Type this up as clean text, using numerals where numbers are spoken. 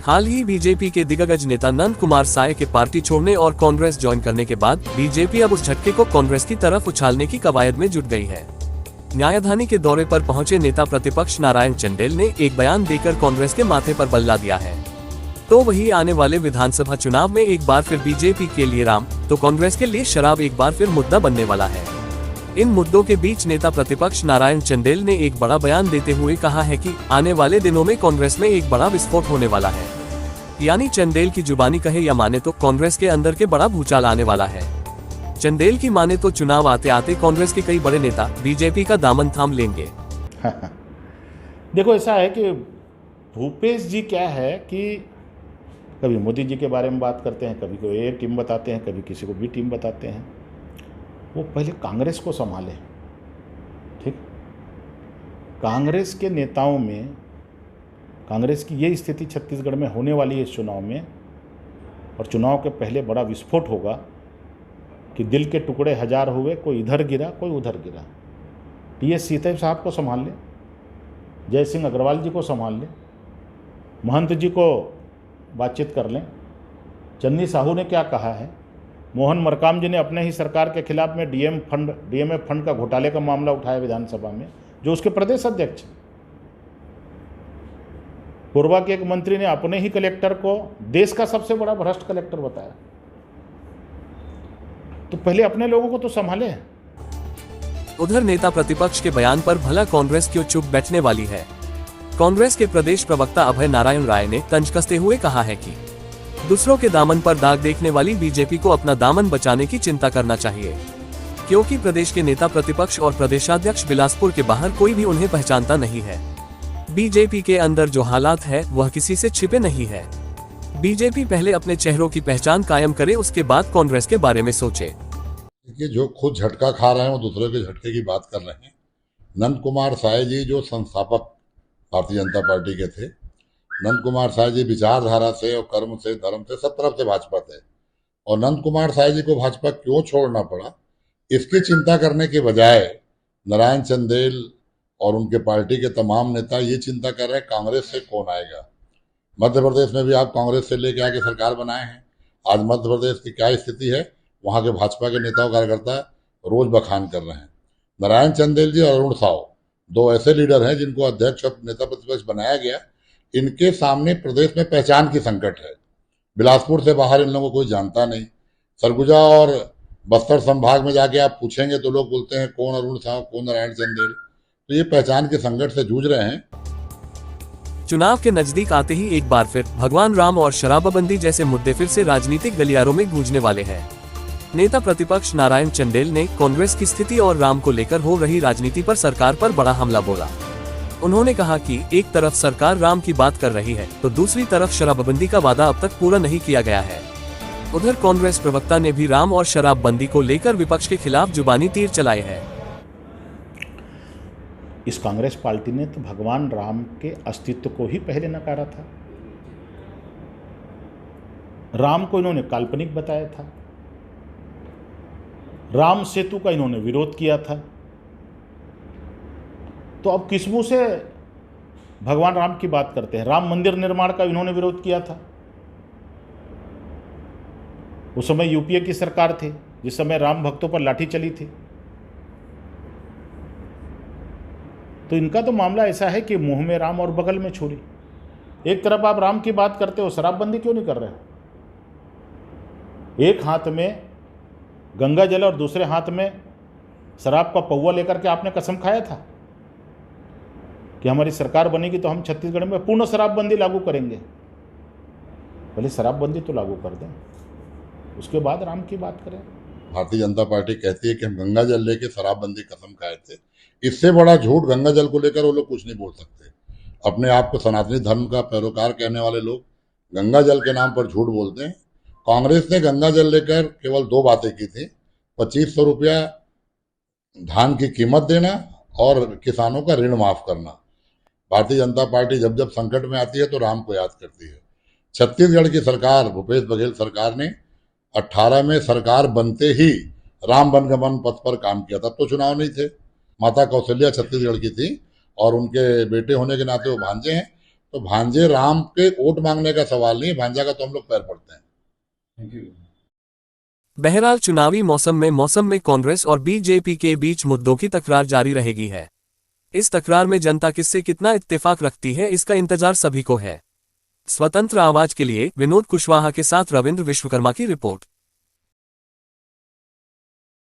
हाल ही BJP के दिग्गज नेता नंद कुमार साय के पार्टी छोड़ने और कांग्रेस ज्वाइन करने के बाद बीजेपी अब उस झटके को कांग्रेस की तरफ उछालने की कवायद में जुट गई है। न्यायधानी के दौरे पर पहुंचे नेता प्रतिपक्ष नारायण चंदेल ने एक बयान देकर कांग्रेस के माथे पर बल्ला दिया है। तो वही आने वाले विधानसभा चुनाव में एक बार फिर बीजेपी के लिए राम तो कांग्रेस के लिए शराब एक बार फिर मुद्दा बनने वाला है। इन मुद्दों के बीच नेता प्रतिपक्ष नारायण चंदेल ने एक बड़ा बयान देते हुए कहा है कि आने वाले दिनों में कांग्रेस में एक बड़ा विस्फोट होने वाला है। यानी चंदेल की जुबानी कहे या माने तो कांग्रेस के अंदर के बड़ा भूचाल आने वाला है। चंदेल की माने तो चुनाव आते आते कांग्रेस के कई बड़े नेता बीजेपी का दामन थाम लेंगे। देखो, ऐसा है कि भूपेश जी क्या है कि कभी मोदी जी के बारे में बात करते हैं, कभी को ए टीम बताते हैं, कभी किसी को बी टीम बताते हैं। वो पहले कांग्रेस को संभाले। ठीक, कांग्रेस के नेताओं में कांग्रेस की ये स्थिति छत्तीसगढ़ में होने वाली है इस चुनाव में, और चुनाव के पहले बड़ा विस्फोट होगा कि दिल के टुकड़े हजार हुए, कोई इधर गिरा कोई उधर गिरा। टीएस सीते साहब को संभाल ले, जय सिंह अग्रवाल जी को संभाल ले, महंत जी को बातचीत कर लें। चन्नी साहू ने क्या कहा है, मोहन मरकाम जी ने अपने ही सरकार के खिलाफ में डीएमएफ फंड का घोटाले का मामला उठाया विधानसभा में, जो उसके प्रदेश अध्यक्ष। कोरबा के एक मंत्री ने अपने ही कलेक्टर को देश का सबसे बड़ा भ्रष्ट कलेक्टर बताया। तो पहले अपने लोगों को तो संभाले। उधर नेता प्रतिपक्ष के बयान पर भला कांग्रेस क्यों चुप बैठने वाली है। कांग्रेस के प्रदेश प्रवक्ता अभय नारायण राय ने तंज कसते हुए कहा है कि दूसरों के दामन पर दाग देखने वाली बीजेपी को अपना दामन बचाने की चिंता करना चाहिए, क्योंकि प्रदेश के नेता प्रतिपक्ष और प्रदेशाध्यक्ष बिलासपुर के बाहर कोई भी उन्हें पहचानता नहीं है। बीजेपी के अंदर जो हालात है वह किसी से छिपे नहीं है। बीजेपी पहले अपने चेहरों की पहचान कायम करे, उसके बाद कांग्रेस के बारे में सोचे। देखिए, जो खुद झटका खा रहे हैं वो दूसरे के झटके की बात कर रहे हैं। नंद कुमार साय जी जो संस्थापक भारतीय जनता पार्टी के थे, नंद कुमार साय जी विचारधारा से और कर्म से, धर्म से, सब तरफ से भाजपा थे। और नंद कुमार साय जी को भाजपा क्यों छोड़ना पड़ा, इसकी चिंता करने के बजाय नारायण चंदेल और उनके पार्टी के तमाम नेता ये चिंता कर रहे हैं कांग्रेस से कौन आएगा। मध्य प्रदेश में भी आप कांग्रेस से लेके आके सरकार बनाए हैं। आज मध्य प्रदेश की क्या स्थिति है, वहाँ के भाजपा के नेताओं कार्यकर्ता रोज बखान कर रहे हैं। नारायण चंदेल जी और अरुण साव दो ऐसे लीडर हैं जिनको अध्यक्ष और नेता प्रतिपक्ष बनाया गया। इनके सामने प्रदेश में पहचान की संकट है। बिलासपुर से बाहर इन लोगों को कोई जानता नहीं। सरगुजा और बस्तर संभाग में जाके आप पूछेंगे तो लोग बोलते हैं कौन अरुण साव, कौन नारायण चंदेल। तो ये पहचान के संकट से जूझ रहे हैं। चुनाव के नजदीक आते ही एक बार फिर भगवान राम और शराबबंदी जैसे मुद्दे फिर से राजनीतिक गलियारों में गूंजने वाले हैं। नेता प्रतिपक्ष नारायण चंदेल ने कांग्रेस की स्थिति और राम को लेकर हो रही राजनीति पर सरकार पर बड़ा हमला बोला। उन्होंने कहा कि एक तरफ सरकार राम की बात कर रही है तो दूसरी तरफ शराबबंदी का वादा अब तक पूरा नहीं किया गया है। उधर कांग्रेस प्रवक्ता ने भी राम और शराबबंदी को लेकर विपक्ष के खिलाफ जुबानी तीर चलाए हैं। इस कांग्रेस पार्टी ने तो भगवान राम के अस्तित्व को ही पहले नकारा था। राम को इन्होंने काल्पनिक बताया था। राम सेतु का इन्होंने विरोध किया था। तो अब किस मुंह से भगवान राम की बात करते हैं। राम मंदिर निर्माण का इन्होंने विरोध किया था। उस समय यूपीए की सरकार थी जिस समय राम भक्तों पर लाठी चली थी। तो इनका तो मामला ऐसा है कि मुंह में राम और बगल में छुरी। एक तरफ आप राम की बात करते हो, शराबबंदी क्यों नहीं कर रहे हो। एक हाथ में गंगा जल और दूसरे हाथ में शराब का पौवा लेकर के आपने कसम खाया था कि हमारी सरकार बनेगी तो हम छत्तीसगढ़ में पूर्ण शराबबंदी लागू करेंगे। पहले शराबबंदी तो लागू कर दें, उसके बाद राम की बात करें। भारतीय जनता पार्टी कहती है कि हम गंगा जल लेके शराबबंदी कसम खाए थे। इससे बड़ा झूठ गंगा जल को लेकर वो लोग कुछ नहीं बोल सकते। अपने आप को सनातनी धर्म का पैरोकार कहने वाले लोग गंगा जल के नाम पर झूठ बोलते हैं। कांग्रेस ने गंगा जल लेकर केवल दो बातें की थी, 2500 रुपया धान की कीमत देना और किसानों का ऋण माफ करना। भारतीय जनता पार्टी जब जब संकट में आती है तो राम को याद करती है। छत्तीसगढ़ की सरकार, भूपेश बघेल सरकार ने 18 में सरकार बनते ही राम वनगमन पथ पर काम किया। तब तो चुनाव नहीं थे। माता कौशल्या छत्तीसगढ़ की थी और उनके बेटे होने के नाते वो भांजे हैं। तो भांजे राम के वोट मांगने का सवाल नहीं, भांजा का तो हम लोग पैर पड़ते हैं। बहरहाल चुनावी मौसम में कांग्रेस और बीजेपी के बीच मुद्दों की तकरार जारी रहेगी है। इस तकरार में जनता किससे कितना इत्तेफाक रखती है, इसका इंतजार सभी को है। स्वतंत्र आवाज के लिए विनोद कुशवाहा के साथ रविंद्र विश्वकर्मा की रिपोर्ट।